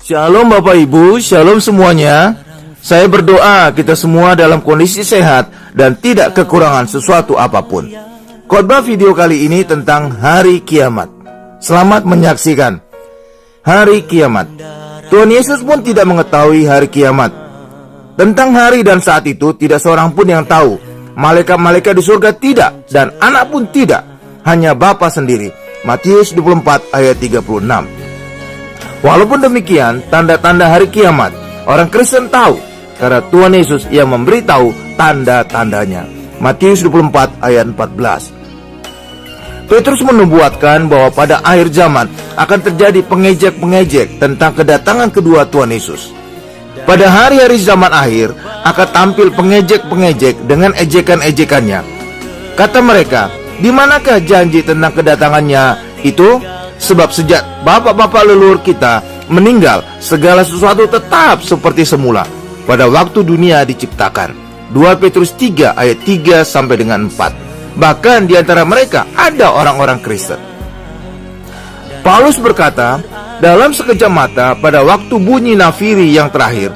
Shalom Bapak Ibu, shalom semuanya. Saya berdoa kita semua dalam kondisi sehat dan tidak kekurangan sesuatu apapun. Khotbah video kali ini tentang hari kiamat. Selamat menyaksikan. Hari kiamat. Tuhan Yesus pun tidak mengetahui hari kiamat. Tentang hari dan saat itu tidak seorang pun yang tahu. Malaikat-malaikat di surga tidak, dan anak pun tidak, hanya Bapa sendiri. Matius 24 ayat 36. Walaupun demikian, tanda-tanda hari kiamat orang Kristen tahu, karena Tuhan Yesus yang memberitahu tanda-tandanya. Matius 24 ayat 14. Petrus menubuatkan bahwa pada akhir zaman akan terjadi pengejek-pengejek tentang kedatangan kedua Tuhan Yesus. Pada hari-hari zaman akhir akan tampil pengejek-pengejek dengan ejekan-ejekannya. Kata mereka, di manakah janji tentang kedatangannya itu? Sebab sejak bapak-bapak leluhur kita meninggal, segala sesuatu tetap seperti semula pada waktu dunia diciptakan. 2 Petrus 3 ayat 3 sampai dengan 4. Bahkan di antara mereka ada orang-orang Kristen. Paulus berkata, dalam sekejap mata pada waktu bunyi nafiri yang terakhir,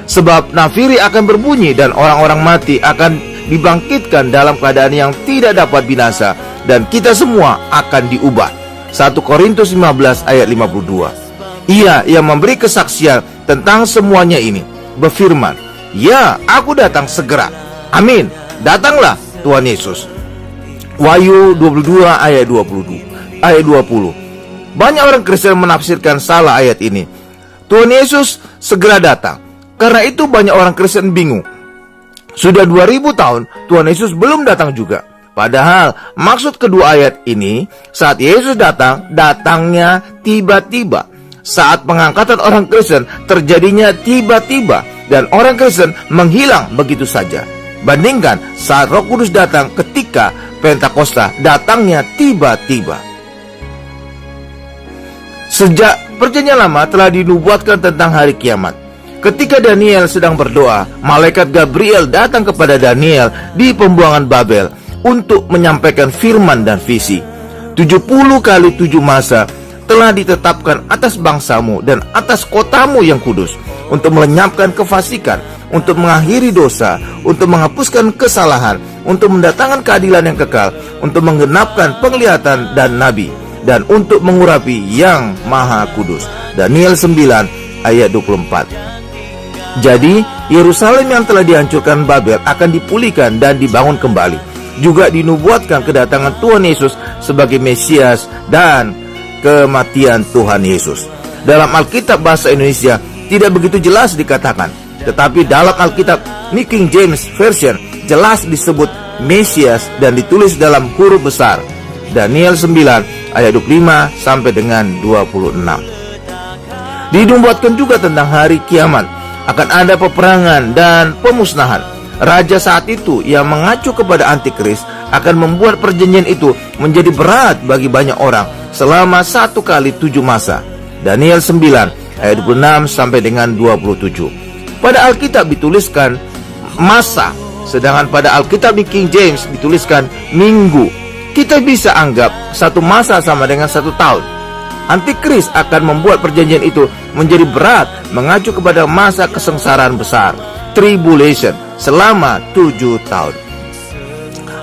sebab nafiri akan berbunyi dan orang-orang mati akan dibangkitkan dalam keadaan yang tidak dapat binasa, dan kita semua akan diubah. 1 Korintus 15 ayat 52. Ia yang memberi kesaksian tentang semuanya ini berfirman, ya, aku datang segera. Amin. Datanglah Tuhan Yesus. Wahyu 22 ayat 20. Banyak orang Kristen menafsirkan salah ayat ini. Tuhan Yesus segera datang. Karena itu banyak orang Kristen bingung. Sudah 2000 tahun Tuhan Yesus belum datang juga. Padahal maksud kedua ayat ini, saat Yesus datang, datangnya tiba-tiba. Saat pengangkatan orang Kristen terjadinya tiba-tiba, dan orang Kristen menghilang begitu saja. Bandingkan saat Roh Kudus datang ketika Pentakosta, datangnya tiba-tiba. Sejak Perjanjian Lama telah dinubuatkan tentang hari kiamat. Ketika Daniel sedang berdoa, malaikat Gabriel datang kepada Daniel di pembuangan Babel untuk menyampaikan firman dan visi. 70 kali 7 masa telah ditetapkan atas bangsamu dan atas kotamu yang kudus, untuk melenyapkan kefasikan, untuk mengakhiri dosa, untuk menghapuskan kesalahan, untuk mendatangkan keadilan yang kekal, untuk menggenapkan penglihatan dan nabi, dan untuk mengurapi yang maha kudus. Daniel 9 ayat 24. Jadi Yerusalem yang telah dihancurkan Babel akan dipulihkan dan dibangun kembali. Juga dinubuatkan kedatangan Tuhan Yesus sebagai Mesias dan kematian Tuhan Yesus. Dalam Alkitab bahasa Indonesia tidak begitu jelas dikatakan, tetapi dalam Alkitab New King James Version jelas disebut Mesias dan ditulis dalam huruf besar. Daniel 9 ayat 25 sampai dengan 26. Dinubuatkan juga tentang hari kiamat, akan ada peperangan dan pemusnahan. Raja saat itu yang mengacu kepada Antikris akan membuat perjanjian itu menjadi berat bagi banyak orang selama 1 kali 7 masa. Daniel 9 ayat 26 sampai dengan 27. Pada Alkitab dituliskan masa, sedangkan pada Alkitab di King James dituliskan minggu. Kita bisa anggap 1 masa sama dengan 1 tahun. Antikris akan membuat perjanjian itu menjadi berat, mengacu kepada masa kesengsaraan besar, tribulation, selama 7 tahun.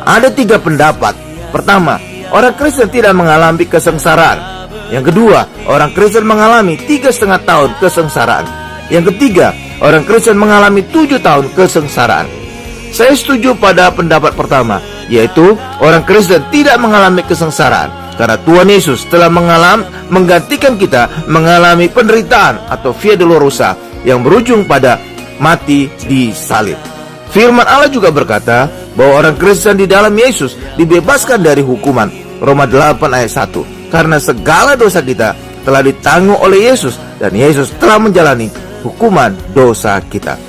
Ada 3 pendapat. Pertama, orang Kristen tidak mengalami kesengsaraan. Yang kedua, orang Kristen mengalami 3,5 tahun kesengsaraan. Yang ketiga, orang Kristen mengalami 7 tahun kesengsaraan. Saya setuju pada pendapat pertama, yaitu orang Kristen tidak mengalami kesengsaraan, karena Tuhan Yesus telah menggantikan kita mengalami penderitaan atau via dolorosa yang berujung pada mati di salib. Firman Allah juga berkata bahwa orang Kristen di dalam Yesus dibebaskan dari hukuman. Roma 8 ayat 1. Karena segala dosa kita telah ditanggung oleh Yesus, dan Yesus telah menjalani hukuman dosa kita.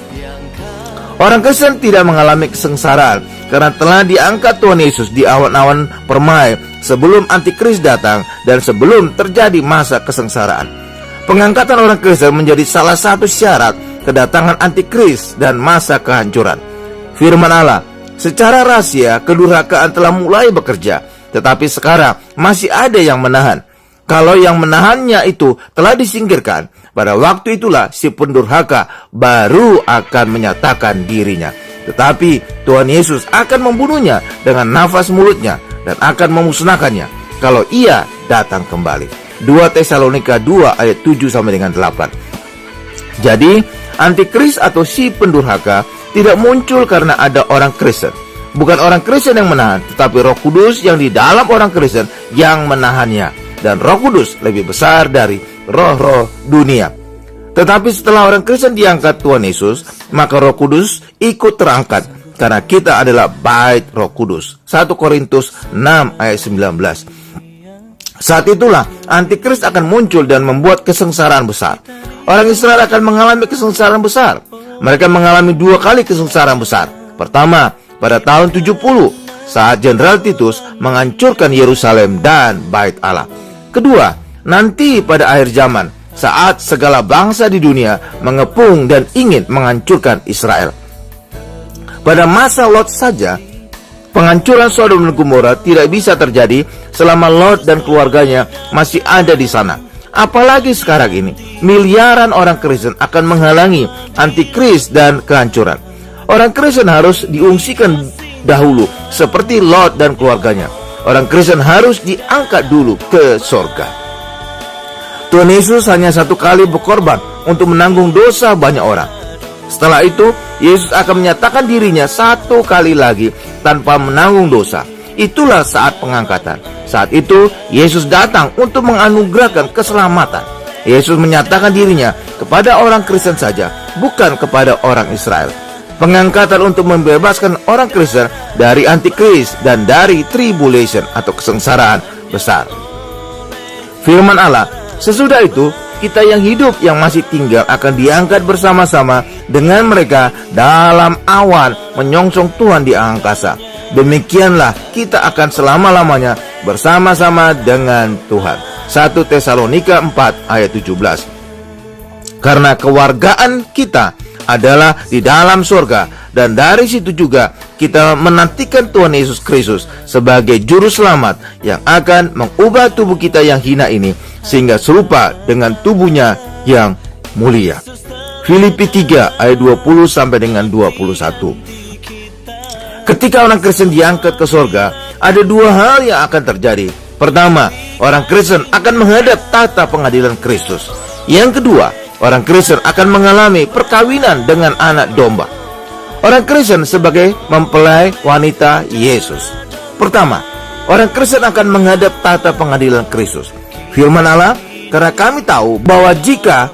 Orang Kristen tidak mengalami kesengsaraan karena telah diangkat Tuhan Yesus di awan-awan permai sebelum Antikris datang dan sebelum terjadi masa kesengsaraan. Pengangkatan orang Kristen menjadi salah satu syarat kedatangan Antikris dan masa kehancuran. Firman Allah, secara rahasia kedurhakaan telah mulai bekerja, tetapi sekarang masih ada yang menahan. Kalau yang menahannya itu telah disingkirkan, pada waktu itulah si pendurhaka baru akan menyatakan dirinya. Tetapi Tuhan Yesus akan membunuhnya dengan nafas mulutnya dan akan memusnahkannya kalau ia datang kembali. 2 Tesalonika 2 ayat 7 sampai dengan 8. Jadi, antikris atau si pendurhaka tidak muncul karena ada orang Kristen. Bukan orang Kristen yang menahan, tetapi Roh Kudus yang di dalam orang Kristen yang menahannya. Dan Roh Kudus lebih besar dari roh-roh dunia. Tetapi setelah orang Kristen diangkat Tuhan Yesus, maka Roh Kudus ikut terangkat, karena kita adalah bait Roh Kudus. 1 Korintus 6 ayat 19. Saat itulah antikris akan muncul dan membuat kesengsaraan besar. Orang Israel akan mengalami kesengsaraan besar. Mereka mengalami 2 kali kesengsaraan besar. Pertama, pada tahun 70 saat Jenderal Titus menghancurkan Yerusalem dan bait Allah. Kedua, nanti pada akhir zaman saat segala bangsa di dunia mengepung dan ingin menghancurkan Israel. Pada masa Lot saja, penghancuran Sodom dan Gomora tidak bisa terjadi selama Lot dan keluarganya masih ada di sana. Apalagi sekarang ini, miliaran orang Kristen akan menghalangi antikris dan kehancuran. Orang Kristen harus diungsikan dahulu seperti Lot dan keluarganya. Orang Kristen harus diangkat dulu ke sorga. Tuhan Yesus hanya 1 kali berkorban untuk menanggung dosa banyak orang. Setelah itu, Yesus akan menyatakan dirinya 1 kali lagi tanpa menanggung dosa. Itulah saat pengangkatan. Saat itu, Yesus datang untuk menganugerahkan keselamatan. Yesus menyatakan dirinya kepada orang Kristen saja, bukan kepada orang Israel. Pengangkatan untuk membebaskan orang Kristen dari antikris dan dari tribulation atau kesengsaraan besar. Firman Allah, sesudah itu kita yang hidup yang masih tinggal akan diangkat bersama-sama dengan mereka dalam awan menyongsong Tuhan di angkasa. Demikianlah kita akan selama-lamanya bersama-sama dengan Tuhan. 1 Tesalonika 4 ayat 17. Karena kewargaan kita adalah di dalam surga, dan dari situ juga kita menantikan Tuhan Yesus Kristus sebagai juru selamat yang akan mengubah tubuh kita yang hina ini sehingga serupa dengan tubuhnya yang mulia. Filipi 3 ayat 20 sampai dengan 21. Ketika orang Kristen diangkat ke surga, ada 2 hal yang akan terjadi. Pertama, orang Kristen akan menghadap tahta pengadilan Kristus. Yang kedua, orang Kristen akan mengalami perkawinan dengan anak domba. Orang Kristen sebagai mempelai wanita Yesus. Pertama, orang Kristen akan menghadap tahta pengadilan Kristus. Firman Allah, karena kami tahu bahwa jika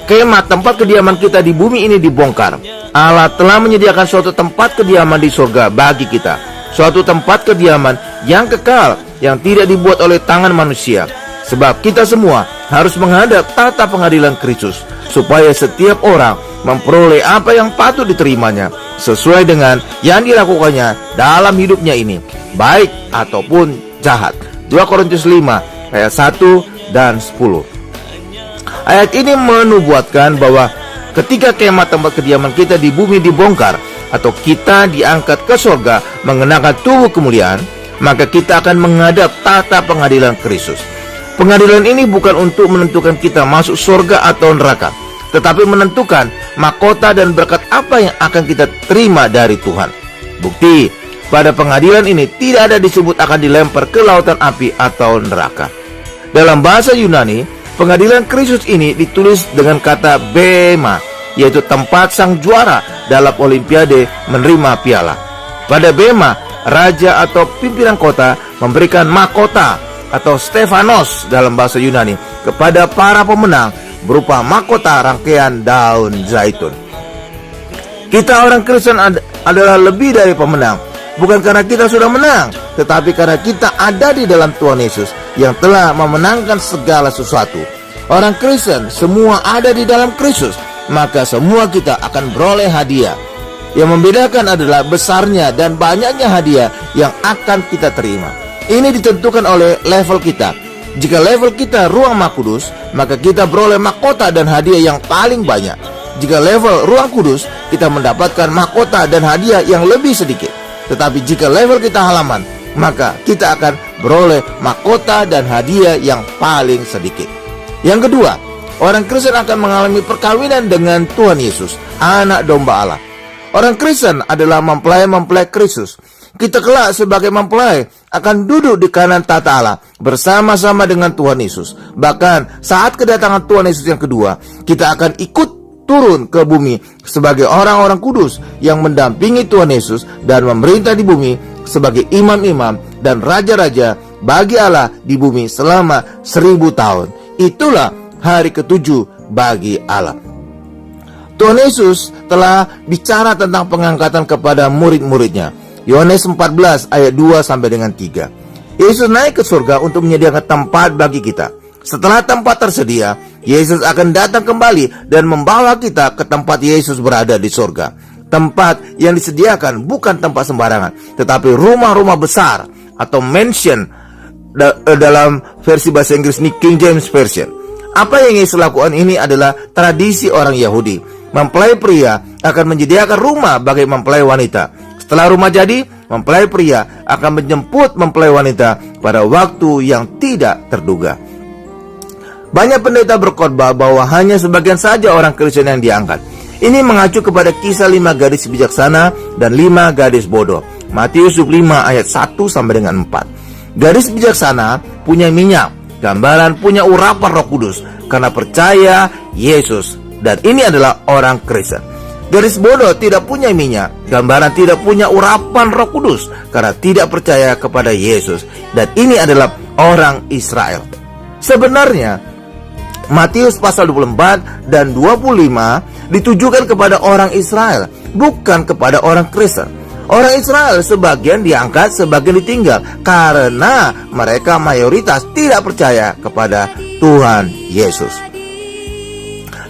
kemah tempat kediaman kita di bumi ini dibongkar, Allah telah menyediakan suatu tempat kediaman di surga bagi kita. Suatu tempat kediaman yang kekal, yang tidak dibuat oleh tangan manusia. Sebab kita semua harus menghadap tahta pengadilan Kristus, supaya setiap orang memperoleh apa yang patut diterimanya sesuai dengan yang dilakukannya dalam hidupnya ini, baik ataupun jahat. 2 Korintus 5 ayat 1 dan 10. Ayat ini menubuatkan bahwa ketika kemah tempat kediaman kita di bumi dibongkar atau kita diangkat ke surga mengenakan tubuh kemuliaan, maka kita akan menghadap tahta pengadilan Kristus. Pengadilan ini bukan untuk menentukan kita masuk surga atau neraka, tetapi menentukan mahkota dan berkat apa yang akan kita terima dari Tuhan. Bukti, pada pengadilan ini tidak ada disebut akan dilempar ke lautan api atau neraka. Dalam bahasa Yunani, pengadilan Kristus ini ditulis dengan kata bema, yaitu tempat sang juara dalam olimpiade menerima piala. Pada bema, raja atau pimpinan kota memberikan mahkota atau Stefanos dalam bahasa Yunani kepada para pemenang berupa mahkota rangkaian daun zaitun. Kita orang Kristen adalah lebih dari pemenang, bukan karena kita sudah menang, tetapi karena kita ada di dalam Tuhan Yesus yang telah memenangkan segala sesuatu. Orang Kristen semua ada di dalam Kristus, maka semua kita akan beroleh hadiah. Yang membedakan adalah besarnya dan banyaknya hadiah yang akan kita terima. Ini ditentukan oleh level kita. Jika level kita ruang Maha Kudus, maka kita beroleh mahkota dan hadiah yang paling banyak. Jika level ruang kudus, kita mendapatkan mahkota dan hadiah yang lebih sedikit. Tetapi jika level kita halaman, maka kita akan beroleh mahkota dan hadiah yang paling sedikit. Yang kedua, orang Kristen akan mengalami perkawinan dengan Tuhan Yesus, anak domba Allah. Orang Kristen adalah mempelai-mempelai Kristus. Kita kelak sebagai mempelai akan duduk di kanan tata Allah bersama-sama dengan Tuhan Yesus. Bahkan saat kedatangan Tuhan Yesus yang kedua, kita akan ikut turun ke bumi sebagai orang-orang kudus yang mendampingi Tuhan Yesus dan memerintah di bumi sebagai imam-imam dan raja-raja bagi Allah di bumi selama 1000 tahun. Itulah hari ke-7 bagi Allah. Tuhan Yesus telah bicara tentang pengangkatan kepada murid-muridnya. Yohanes 14 ayat 2 sampai dengan 3. Yesus naik ke surga untuk menyediakan tempat bagi kita. Setelah tempat tersedia, Yesus akan datang kembali dan membawa kita ke tempat Yesus berada di surga. Tempat yang disediakan bukan tempat sembarangan, tetapi rumah-rumah besar atau mansion dalam versi bahasa Inggris King James Version. Apa yang Yesus lakukan ini adalah tradisi orang Yahudi. Mempelai pria akan menyediakan rumah bagi mempelai wanita. Setelah rumah jadi, mempelai pria akan menjemput mempelai wanita pada waktu yang tidak terduga. Banyak pendeta berkhotbah bahwa hanya sebagian saja orang Kristen yang diangkat. Ini mengacu kepada kisah 5 gadis bijaksana dan 5 gadis bodoh. Matius 5 ayat 1 sampai dengan 4. Gadis bijaksana punya minyak, gambaran punya urapan Roh Kudus karena percaya Yesus, dan ini adalah orang Kristen. Gadis bodoh tidak punya minyak, gambaran tidak punya urapan Roh Kudus karena tidak percaya kepada Yesus, dan ini adalah orang Israel. Sebenarnya Matius pasal 24 dan 25 ditujukan kepada orang Israel, bukan kepada orang Kristen. Orang Israel sebagian diangkat, sebagian ditinggal karena mereka mayoritas tidak percaya kepada Tuhan Yesus.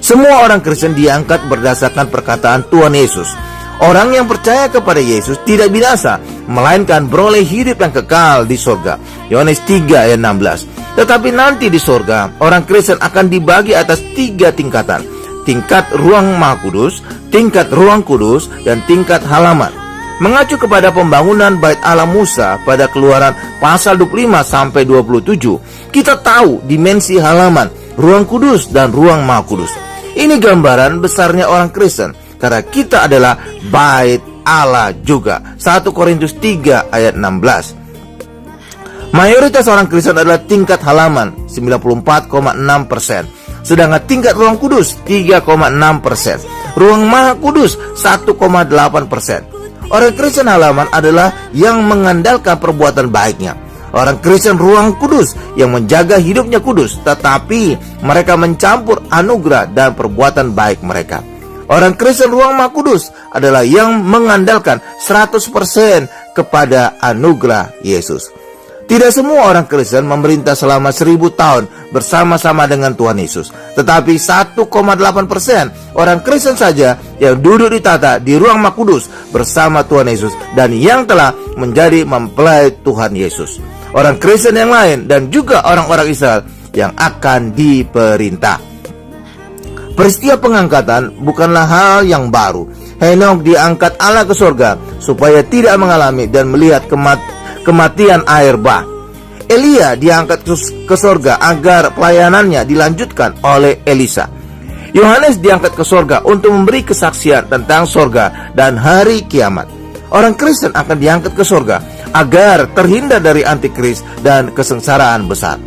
Semua orang Kristen diangkat berdasarkan perkataan Tuhan Yesus. Orang yang percaya kepada Yesus tidak binasa, melainkan beroleh hidup yang kekal di surga. Yohanes 3 ayat 16. Tetapi nanti di surga, orang Kristen akan dibagi atas 3 tingkatan. Tingkat ruang Maha Kudus, tingkat ruang kudus, dan tingkat halaman. Mengacu kepada pembangunan Bait Allah Musa pada Keluaran pasal 25 sampai 27, kita tahu dimensi halaman, ruang kudus, dan ruang Maha Kudus. Ini gambaran besarnya orang Kristen, karena kita adalah Bait Allah juga. 1 Korintus 3 ayat 16. Mayoritas orang Kristen adalah tingkat halaman 94,6%, sedangkan tingkat ruang kudus 3,6%, ruang Maha Kudus 1,8%. Orang Kristen halaman adalah yang mengandalkan perbuatan baiknya. Orang Kristen ruang kudus yang menjaga hidupnya kudus, tetapi mereka mencampur anugerah dan perbuatan baik mereka. Orang Kristen ruang Maha Kudus adalah yang mengandalkan 100% kepada anugerah Yesus. Tidak semua orang Kristen memerintah selama 1000 tahun bersama-sama dengan Tuhan Yesus, tetapi 1,8% orang Kristen saja yang duduk di tata di ruang Maha Kudus bersama Tuhan Yesus dan yang telah menjadi mempelai Tuhan Yesus. Orang Kristen yang lain dan juga orang-orang Israel yang akan diperintah. Peristiwa pengangkatan bukanlah hal yang baru. Henokh diangkat Allah ke surga supaya tidak mengalami dan melihat kematian air bah. Elia diangkat ke surga agar pelayanannya dilanjutkan oleh Elisa. Yohanes diangkat ke surga untuk memberi kesaksian tentang surga dan hari kiamat. Orang Kristen akan diangkat ke surga agar terhindar dari antikris dan kesengsaraan besar,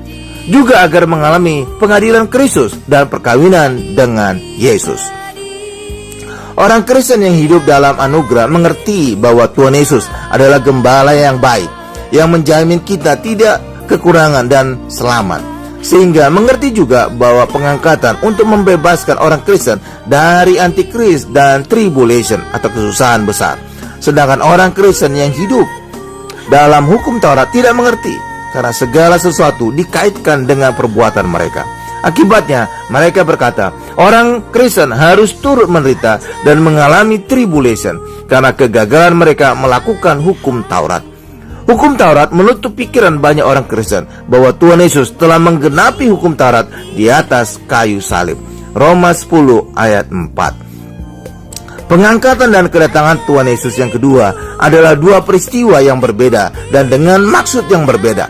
juga agar mengalami pengadilan Kristus dan perkawinan dengan Yesus. Orang Kristen yang hidup dalam anugerah mengerti bahwa Tuhan Yesus adalah gembala yang baik, yang menjamin kita tidak kekurangan dan selamat, sehingga mengerti juga bahwa pengangkatan untuk membebaskan orang Kristen dari antikris dan tribulation atau kesusahan besar. Sedangkan orang Kristen yang hidup dalam hukum Taurat tidak mengerti, karena segala sesuatu dikaitkan dengan perbuatan mereka. Akibatnya mereka berkata, orang Kristen harus turut menderita dan mengalami tribulation karena kegagalan mereka melakukan hukum Taurat. Hukum Taurat menutup pikiran banyak orang Kristen bahwa Tuhan Yesus telah menggenapi hukum Taurat di atas kayu salib. Roma 10 ayat 4. Pengangkatan dan kedatangan Tuhan Yesus yang kedua adalah dua peristiwa yang berbeda dan dengan maksud yang berbeda.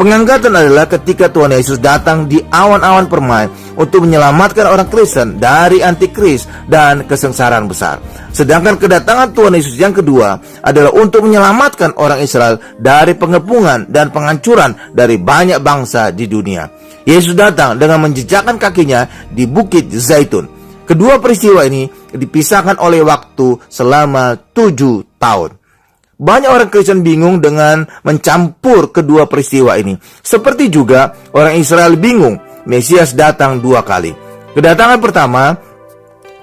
Pengangkatan adalah ketika Tuhan Yesus datang di awan-awan permai untuk menyelamatkan orang Kristen dari antikris dan kesengsaraan besar. Sedangkan kedatangan Tuhan Yesus yang kedua adalah untuk menyelamatkan orang Israel dari pengepungan dan penghancuran dari banyak bangsa di dunia. Yesus datang dengan menjejakkan kakinya di Bukit Zaitun. Kedua peristiwa ini dipisahkan oleh waktu selama 7 tahun. Banyak orang Kristen bingung dengan mencampur kedua peristiwa ini. Seperti juga orang Israel bingung Mesias datang 2 kali. Kedatangan pertama,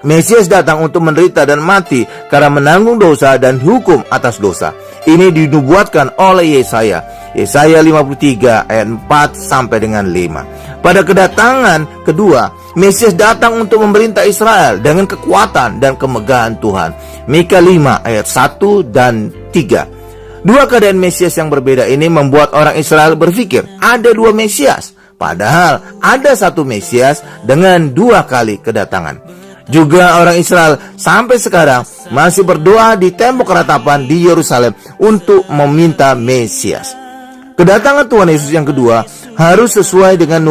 Mesias datang untuk menderita dan mati karena menanggung dosa dan hukum atas dosa. Ini dinubuatkan oleh Yesaya. Yesaya 53 ayat 4 sampai dengan 5. Pada kedatangan kedua, Mesias datang untuk memerintah Israel dengan kekuatan dan kemegahan Tuhan. Mika 5 ayat 1 dan 3. Dua keadaan Mesias yang berbeda ini membuat orang Israel berpikir ada 2 Mesias. Padahal ada 1 Mesias dengan 2 kali kedatangan. Juga orang Israel sampai sekarang masih berdoa di tembok ratapan di Yerusalem untuk meminta Mesias. Kedatangan Tuhan Yesus yang kedua harus sesuai dengan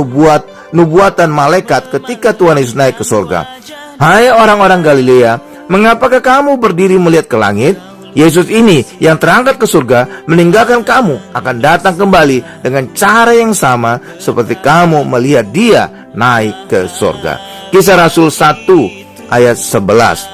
nubuatan malaikat ketika Tuhan Yesus naik ke surga. Hai orang-orang Galilea, mengapakah kamu berdiri melihat ke langit? Yesus ini yang terangkat ke surga meninggalkan kamu akan datang kembali dengan cara yang sama seperti kamu melihat dia naik ke surga. Kisah Rasul 1 ayat 11.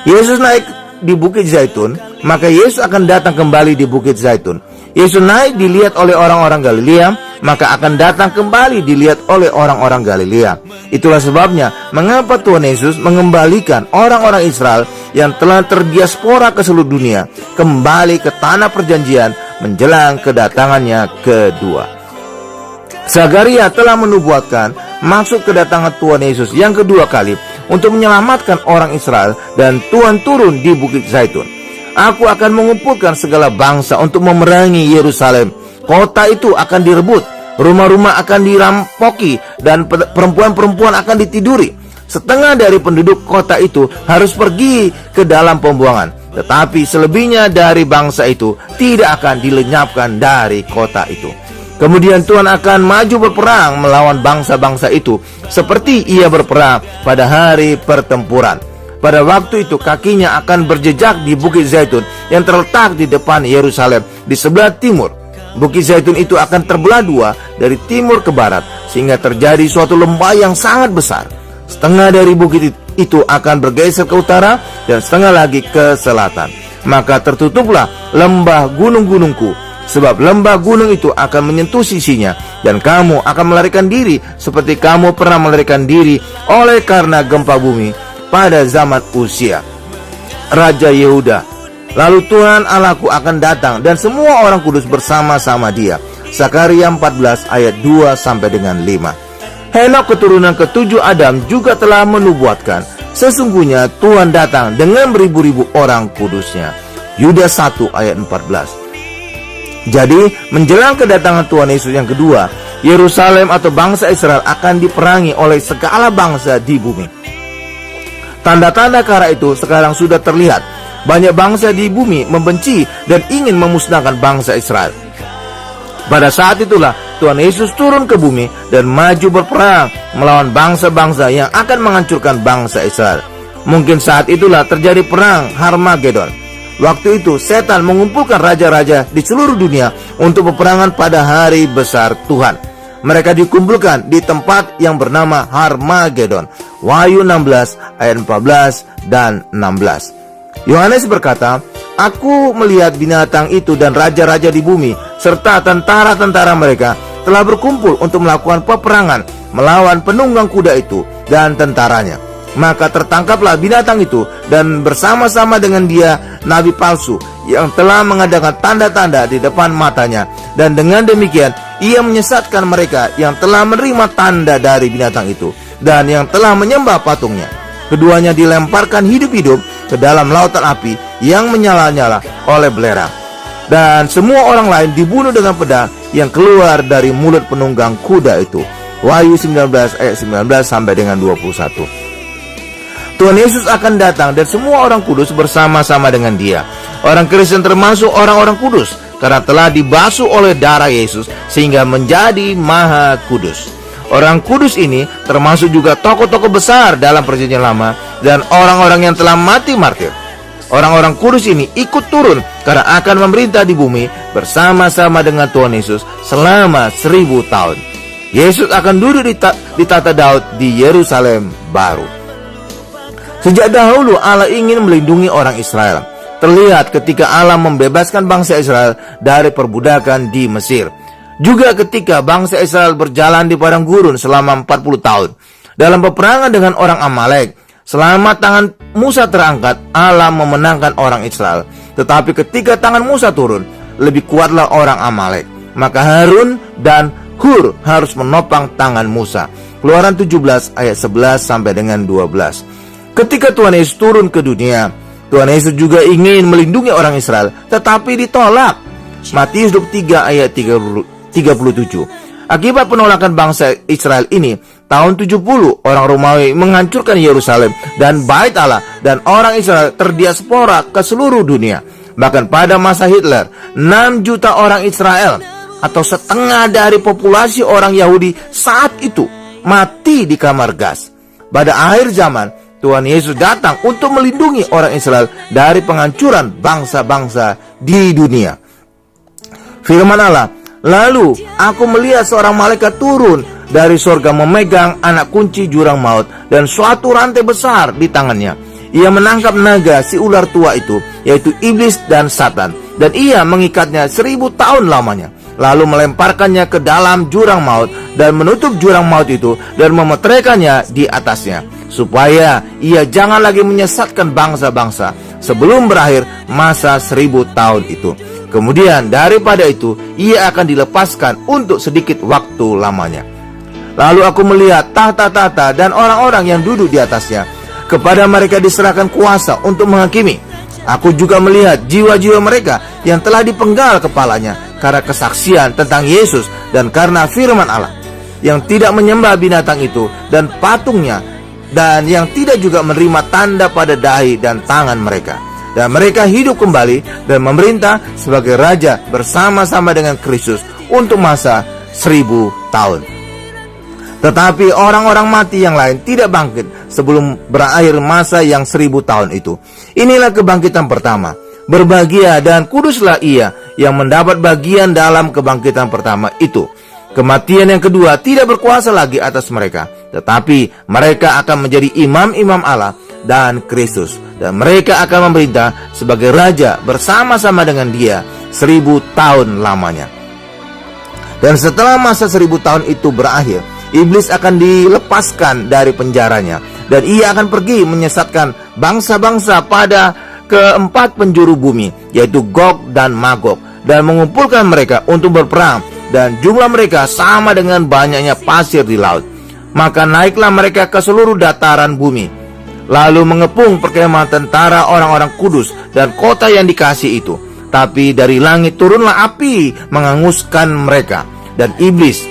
Yesus naik di Bukit Zaitun, maka Yesus akan datang kembali di Bukit Zaitun. Yesus naik dilihat oleh orang-orang Galilea, maka akan datang kembali dilihat oleh orang-orang Galilea. Itulah sebabnya mengapa Tuhan Yesus mengembalikan orang-orang Israel yang telah terdiaspora ke seluruh dunia kembali ke tanah perjanjian menjelang kedatangannya kedua. Zakaria telah menubuatkan maksud kedatangan Tuhan Yesus yang kedua kali untuk menyelamatkan orang Israel, dan Tuhan turun di Bukit Zaitun. Aku akan mengumpulkan segala bangsa untuk memerangi Yerusalem. Kota itu akan direbut, rumah-rumah akan dirampoki, dan perempuan-perempuan akan ditiduri. Setengah dari penduduk kota itu harus pergi ke dalam pembuangan, tetapi selebihnya dari bangsa itu tidak akan dilenyapkan dari kota itu. Kemudian Tuhan akan maju berperang melawan bangsa-bangsa itu seperti ia berperang pada hari pertempuran. Pada waktu itu kakinya akan berjejak di Bukit Zaitun yang terletak di depan Yerusalem di sebelah timur. Bukit Zaitun itu akan terbelah 2 dari timur ke barat sehingga terjadi suatu lembah yang sangat besar. Setengah dari bukit itu akan bergeser ke utara dan setengah lagi ke selatan. Maka tertutuplah lembah gunung-gunungku, sebab lembah gunung itu akan menyentuh sisinya, dan kamu akan melarikan diri seperti kamu pernah melarikan diri oleh karena gempa bumi pada zaman Uzia, Raja Yehuda. Lalu Tuhan Allahku akan datang dan semua orang kudus bersama-sama dia. Zakaria 14 ayat 2 sampai dengan 5. Henok keturunan ke-7 Adam juga telah menubuatkan, sesungguhnya Tuhan datang dengan beribu-ribu orang kudusnya. Yudas 1 ayat 14. Jadi menjelang kedatangan Tuhan Yesus yang kedua, Yerusalem atau bangsa Israel akan diperangi oleh segala bangsa di bumi. Tanda-tanda ke arah itu sekarang sudah terlihat. Banyak bangsa di bumi membenci dan ingin memusnahkan bangsa Israel. Pada saat itulah Tuhan Yesus turun ke bumi dan maju berperang melawan bangsa-bangsa yang akan menghancurkan bangsa Israel. Mungkin saat itulah terjadi perang Harmagedon. Waktu itu setan mengumpulkan raja-raja di seluruh dunia untuk peperangan pada hari besar Tuhan. Mereka dikumpulkan di tempat yang bernama Harmagedon. Wahyu 16 ayat 14 dan 16. Yohanes berkata, aku melihat binatang itu dan raja-raja di bumi serta tentara-tentara mereka telah berkumpul untuk melakukan peperangan melawan penunggang kuda itu dan tentaranya. Maka tertangkaplah binatang itu dan bersama-sama dengan dia nabi palsu yang telah mengadakan tanda-tanda di depan matanya, dan dengan demikian ia menyesatkan mereka yang telah menerima tanda dari binatang itu dan yang telah menyembah patungnya. Keduanya dilemparkan hidup-hidup ke dalam lautan api yang menyala-nyala oleh belerang, dan semua orang lain dibunuh dengan pedang yang keluar dari mulut penunggang kuda itu. Wahyu 19 ayat 19 sampai dengan 21. Tuhan Yesus akan datang dan semua orang kudus bersama-sama dengan dia. Orang Kristen termasuk orang-orang kudus karena telah dibasuh oleh darah Yesus sehingga menjadi maha kudus. Orang kudus ini termasuk juga tokoh-tokoh besar dalam Perjanjian Lama dan orang-orang yang telah mati martir. Orang-orang kudus ini ikut turun karena akan memerintah di bumi bersama-sama dengan Tuhan Yesus selama 1000 tahun. Yesus akan duduk di tata Daud di Yerusalem baru. Sejak dahulu Allah ingin melindungi orang Israel. Terlihat ketika Allah membebaskan bangsa Israel dari perbudakan di Mesir. Juga ketika bangsa Israel berjalan di padang gurun selama 40 tahun. Dalam peperangan dengan orang Amalek, selama tangan Musa terangkat, Allah memenangkan orang Israel. Tetapi ketika tangan Musa turun, lebih kuatlah orang Amalek. Maka Harun dan Hur harus menopang tangan Musa. Keluaran 17 ayat 11 sampai dengan 12. Ketika Tuhan Yesus turun ke dunia, Tuhan Yesus juga ingin melindungi orang Israel, tetapi ditolak. Matius 23 ayat 37. Akibat penolakan bangsa Israel ini, tahun 70 orang Romawi menghancurkan Yerusalem dan Bait Allah, dan orang Israel terdiaspora ke seluruh dunia. Bahkan pada masa Hitler, 6 juta orang Israel atau setengah dari populasi orang Yahudi saat itu mati di kamar gas. Pada akhir zaman, Tuhan Yesus datang untuk melindungi orang Israel dari penghancuran bangsa-bangsa di dunia. Firman Allah, lalu aku melihat seorang malaikat turun dari sorga memegang anak kunci jurang maut dan suatu rantai besar di tangannya. Ia menangkap naga si ular tua itu, yaitu iblis dan Satan, dan ia mengikatnya 1000 tahun lamanya, lalu melemparkannya ke dalam jurang maut dan menutup jurang maut itu dan memeteraikannya di atasnya, supaya ia jangan lagi menyesatkan bangsa-bangsa sebelum berakhir masa 1000 tahun itu. Kemudian daripada itu ia akan dilepaskan untuk sedikit waktu lamanya. Lalu aku melihat tahta-tahta dan orang-orang yang duduk di atasnya. Kepada mereka diserahkan kuasa untuk menghakimi. Aku juga melihat jiwa-jiwa mereka yang telah dipenggal kepalanya karena kesaksian tentang Yesus dan karena firman Allah, yang tidak menyembah binatang itu dan patungnya, dan yang tidak juga menerima tanda pada dahi dan tangan mereka. Dan mereka hidup kembali dan memerintah sebagai raja bersama-sama dengan Kristus untuk masa 1000 tahun. Tetapi orang-orang mati yang lain tidak bangkit sebelum berakhir masa yang 1000 tahun itu. Inilah kebangkitan pertama. Berbahagia dan kuduslah ia yang mendapat bagian dalam kebangkitan pertama itu. Kematian yang kedua tidak berkuasa lagi atas mereka, tetapi mereka akan menjadi imam-imam Allah dan Kristus, dan mereka akan memerintah sebagai raja bersama-sama dengan dia 1000 tahun lamanya. Dan setelah masa 1000 tahun itu berakhir, iblis akan dilepaskan dari penjaranya, dan ia akan pergi menyesatkan bangsa-bangsa pada keempat penjuru bumi, yaitu Gog dan Magog, dan mengumpulkan mereka untuk berperang, dan jumlah mereka sama dengan banyaknya pasir di laut. Maka naiklah mereka ke seluruh dataran bumi, lalu mengepung perkemahan tentara orang-orang kudus dan kota yang dikasih itu. Tapi dari langit turunlah api menghanguskan mereka, dan iblis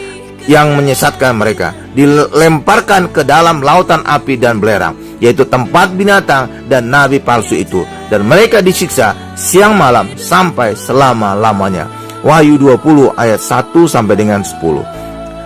yang menyesatkan mereka dilemparkan ke dalam lautan api dan belerang, yaitu tempat binatang dan nabi palsu itu, dan mereka disiksa siang malam sampai selama-lamanya. Wahyu 20 ayat 1 sampai dengan 10.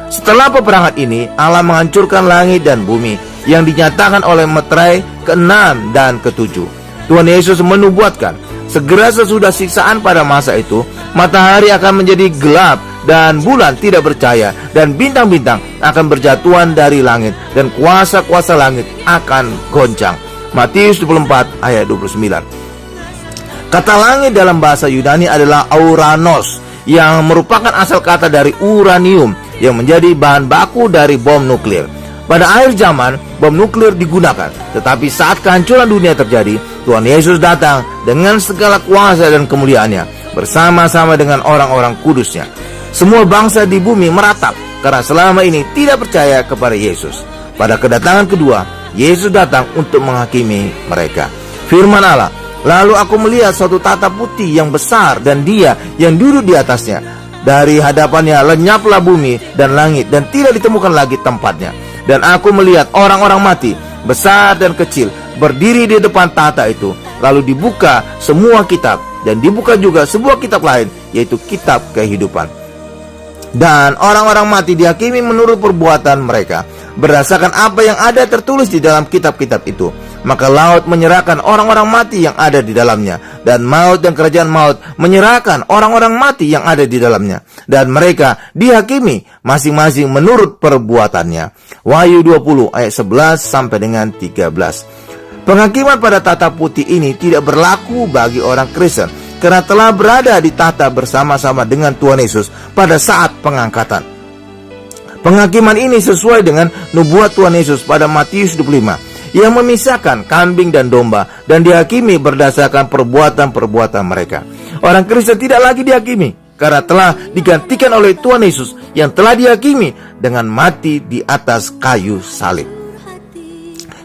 Setelah peperangan ini, Allah menghancurkan langit dan bumi yang dinyatakan oleh meterai ke-6 dan ke-7. Tuhan Yesus menubuatkan, segera sesudah siksaan pada masa itu, matahari akan menjadi gelap dan bulan tidak bercahaya, dan bintang-bintang akan berjatuhan dari langit, dan kuasa-kuasa langit akan goncang. Matius 24 ayat 29. Kata langit dalam bahasa Yunani adalah auranos, yang merupakan asal kata dari uranium yang menjadi bahan baku dari bom nuklir. Pada akhir zaman, bom nuklir digunakan, tetapi saat kehancuran dunia terjadi, Tuhan Yesus datang dengan segala kuasa dan kemuliaannya bersama-sama dengan orang-orang kudusnya. Semua bangsa di bumi meratap karena selama ini tidak percaya kepada Yesus. Pada kedatangan kedua, Yesus datang untuk menghakimi mereka. Firman Allah, lalu aku melihat suatu tahta putih yang besar dan dia yang duduk di atasnya. Dari hadapannya lenyaplah bumi dan langit, dan tidak ditemukan lagi tempatnya. Dan aku melihat orang-orang mati, besar dan kecil, berdiri di depan tahta itu. Lalu dibuka semua kitab, dan dibuka juga sebuah kitab lain, yaitu kitab kehidupan. Dan orang-orang mati dihakimi menurut perbuatan mereka, berdasarkan apa yang ada tertulis di dalam kitab-kitab itu. Maka laut menyerahkan orang-orang mati yang ada di dalamnya, dan maut dan kerajaan maut menyerahkan orang-orang mati yang ada di dalamnya, dan mereka dihakimi masing-masing menurut perbuatannya. Wahyu 20 ayat 11 sampai dengan 13. Penghakiman pada tahta putih ini tidak berlaku bagi orang Kristen, karena telah berada di tahta bersama-sama dengan Tuhan Yesus pada saat pengangkatan. Penghakiman ini sesuai dengan nubuat Tuhan Yesus pada Matius 25 yang memisahkan kambing dan domba, dan dihakimi berdasarkan perbuatan-perbuatan mereka. Orang Kristen tidak lagi dihakimi, karena telah digantikan oleh Tuhan Yesus yang telah dihakimi dengan mati di atas kayu salib.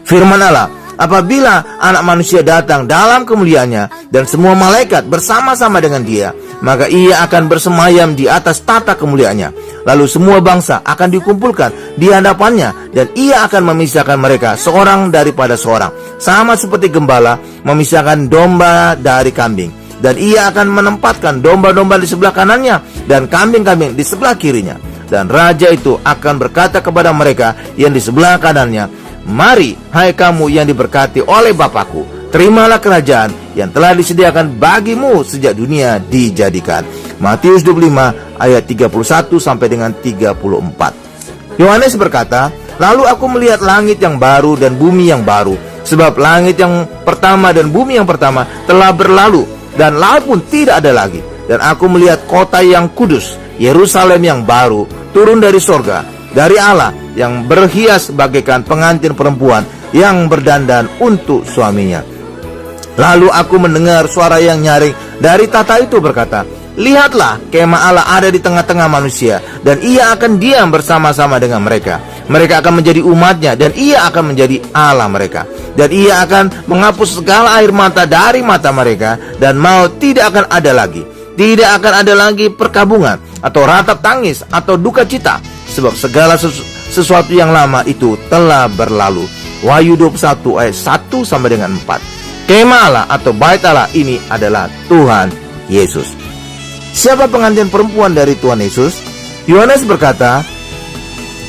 Firman Allah, apabila anak manusia datang dalam kemuliaannya dan semua malaikat bersama-sama dengan dia, maka ia akan bersemayam di atas tahta kemuliaannya. Lalu semua bangsa akan dikumpulkan di hadapannya, dan ia akan memisahkan mereka seorang daripada seorang, sama seperti gembala memisahkan domba dari kambing. Dan ia akan menempatkan domba-domba di sebelah kanannya dan kambing-kambing di sebelah kirinya. Dan raja itu akan berkata kepada mereka yang di sebelah kanannya, mari, hai kamu yang diberkati oleh Bapakku, terimalah kerajaan yang telah disediakan bagimu sejak dunia dijadikan. Matius 25 ayat 31 sampai dengan 34. Yohanes berkata, lalu aku melihat langit yang baru dan bumi yang baru, sebab langit yang pertama dan bumi yang pertama telah berlalu, dan laut pun tidak ada lagi. Dan aku melihat kota yang kudus, Yerusalem yang baru, turun dari sorga, dari Allah, yang berhias bagaikan pengantin perempuan yang berdandan untuk suaminya. Lalu aku mendengar suara yang nyaring dari tahta itu berkata, lihatlah, kemah Allah ada di tengah-tengah manusia, dan ia akan diam bersama-sama dengan mereka. Mereka akan menjadi umatnya, dan ia akan menjadi Allah mereka. Dan ia akan menghapus segala air mata dari mata mereka, dan maut tidak akan ada lagi. Tidak akan ada lagi perkabungan, atau ratap tangis, atau duka cita, sebab segala sesuatu yang lama itu telah berlalu. Wahyu 21 ayat 1 sampai dengan 4. Kemah Allah atau bait Allah ini adalah Tuhan Yesus. Siapa pengantin perempuan dari Tuhan Yesus? Yohanes berkata,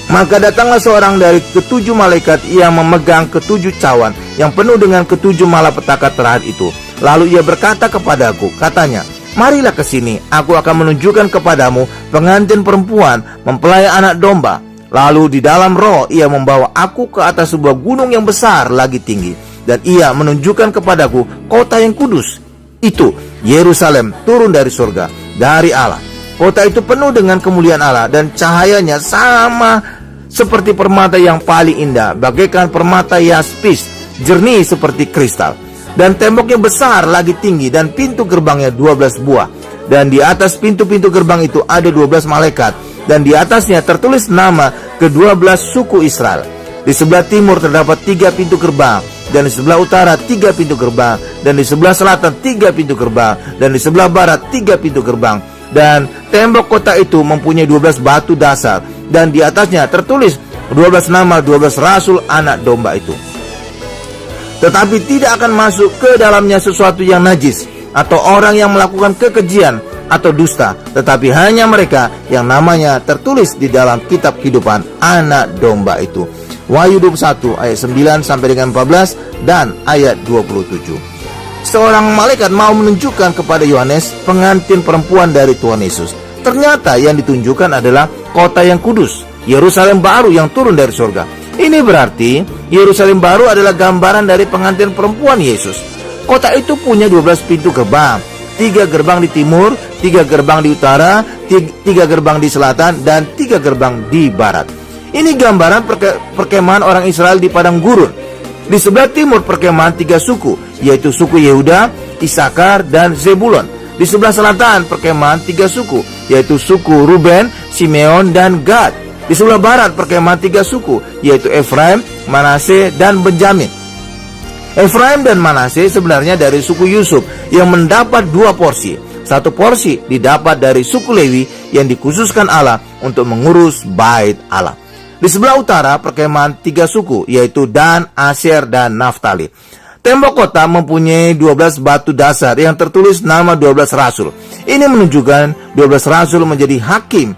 maka datanglah seorang dari ketujuh malaikat yang memegang ketujuh cawan yang penuh dengan ketujuh malapetaka terakhir itu. Lalu ia berkata kepadaku, katanya, marilah ke sini, aku akan menunjukkan kepadamu pengantin perempuan mempelai anak domba. Lalu di dalam roh ia membawa aku ke atas sebuah gunung yang besar lagi tinggi, dan ia menunjukkan kepadaku kota yang kudus, itu Yerusalem, turun dari surga, dari Allah. Kota itu penuh dengan kemuliaan Allah, dan cahayanya sama seperti permata yang paling indah, bagaikan permata yaspis, jernih seperti kristal. Dan temboknya besar lagi tinggi, dan pintu gerbangnya 12 buah. Dan di atas pintu-pintu gerbang itu ada 12 malaikat, dan di atasnya tertulis nama ke-12 suku Israel. Di sebelah timur terdapat 3 pintu gerbang, dan di sebelah utara 3 pintu gerbang, dan di sebelah selatan 3 pintu gerbang, dan di sebelah barat 3 pintu gerbang. Dan tembok kota itu mempunyai 12 batu dasar, dan di atasnya tertulis 12 nama 12 rasul anak domba itu. Tetapi tidak akan masuk ke dalamnya sesuatu yang najis, atau orang yang melakukan kekejian atau dusta, tetapi hanya mereka yang namanya tertulis di dalam kitab kehidupan anak domba itu. Wahyu 21 ayat 9 sampai dengan 14 dan ayat 27. Seorang malaikat mau menunjukkan kepada Yohanes pengantin perempuan dari Tuhan Yesus. Ternyata yang ditunjukkan adalah kota yang kudus, Yerusalem baru yang turun dari surga. Ini berarti Yerusalem baru adalah gambaran dari pengantin perempuan Yesus. Kota itu punya 12 pintu gerbang, 3 gerbang di timur, 3 gerbang di utara, 3 gerbang di selatan, dan 3 gerbang di barat. Ini gambaran perkemahan orang Israel di padang gurun. Di sebelah timur perkemahan 3 suku, yaitu suku Yehuda, Isakar, dan Zebulon. Di sebelah selatan perkemahan 3 suku, yaitu suku Ruben, Simeon, dan Gad. Di sebelah barat perkemahan 3 suku, yaitu Efraim, Manase, dan Benjamin. Efraim dan Manase sebenarnya dari suku Yusuf yang mendapat 2 porsi. 1 porsi didapat dari suku Lewi yang dikhususkan Allah untuk mengurus bait Allah. Di sebelah utara perkemahan 3 suku, yaitu Dan, Asher, dan Naftali. Tembok kota mempunyai 12 batu dasar yang tertulis nama 12 rasul. Ini menunjukkan 12 rasul menjadi hakim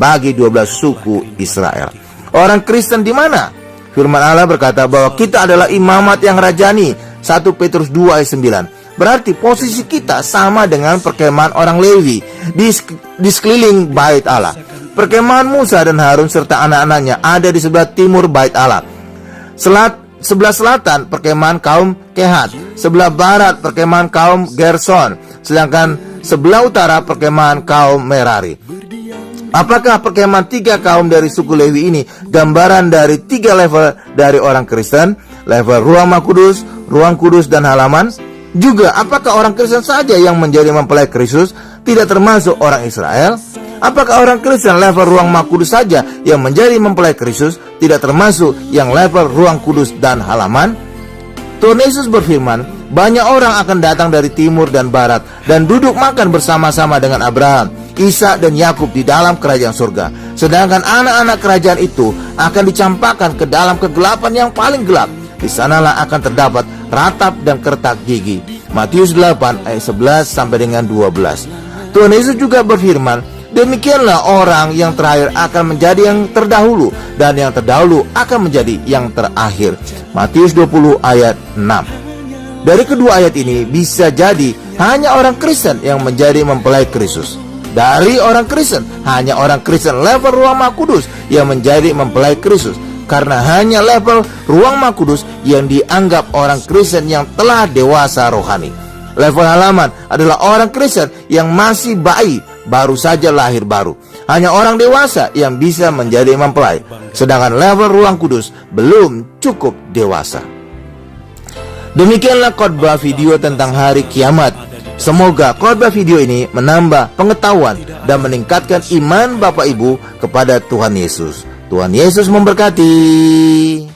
bagi 12 suku Israel. Orang Kristen di mana? Firman Allah berkata bahwa kita adalah imamat yang rajani. 1 Petrus 2 ayat 9. Berarti posisi kita sama dengan perkemahan orang Lewi di sekeliling bait Allah. Perkemahan Musa dan Harun serta anak-anaknya ada di sebelah timur bait Allah. Sebelah selatan perkemahan kaum Kehat, sebelah barat perkemahan kaum Gerson, sedangkan sebelah utara perkemahan kaum Merari. Apakah perkemahan 3 kaum dari suku Lewi ini gambaran dari 3 level dari orang Kristen? Level ruang kudus dan halaman. Juga apakah orang Kristen saja yang menjadi mempelai Kristus, tidak termasuk orang Israel? Apakah orang Kristen level ruang kudus saja yang menjadi mempelai Kristus, tidak termasuk yang level ruang kudus dan halaman? Tuhan Yesus berfirman, banyak orang akan datang dari timur dan barat dan duduk makan bersama-sama dengan Abraham, Ishak dan Yakub di dalam kerajaan surga. Sedangkan anak-anak kerajaan itu akan dicampakkan ke dalam kegelapan yang paling gelap. Di sanalah akan terdapat ratap dan kertak gigi. Matius 8 ayat 11 sampai dengan 12. Tuhan Yesus juga berfirman, demikianlah orang yang terakhir akan menjadi yang terdahulu, dan yang terdahulu akan menjadi yang terakhir. Matius 20 ayat 6. Dari kedua ayat ini bisa jadi hanya orang Kristen yang menjadi mempelai Kristus. Dari orang Kristen, hanya orang Kristen level ruang Maha Kudus yang menjadi mempelai Kristus. Karena hanya level ruang Maha Kudus yang dianggap orang Kristen yang telah dewasa rohani. Level halaman adalah orang Kristen yang masih bayi, baru saja lahir baru. Hanya orang dewasa yang bisa menjadi mempelai. Sedangkan level ruang kudus belum cukup dewasa. Demikianlah khotbah video tentang hari kiamat. Semoga khotbah video ini menambah pengetahuan dan meningkatkan iman Bapak Ibu kepada Tuhan Yesus. Tuhan Yesus memberkati.